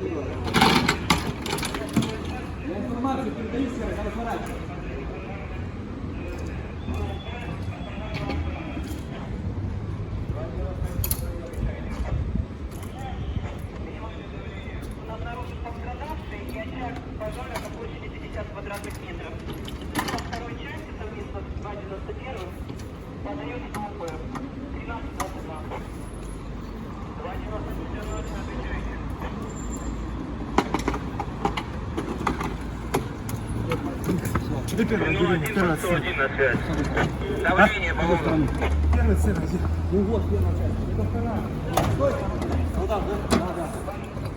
Я информацию передаю, я разворачиваю. Пожара на площади 50 квадратных метров. Во второй части, совместно с 291, подается ОП 1322. 291 на связь. Давление баллона. Первая цель. Ну вот, первая часть. Это вторая. Стой. Ну да, да, да.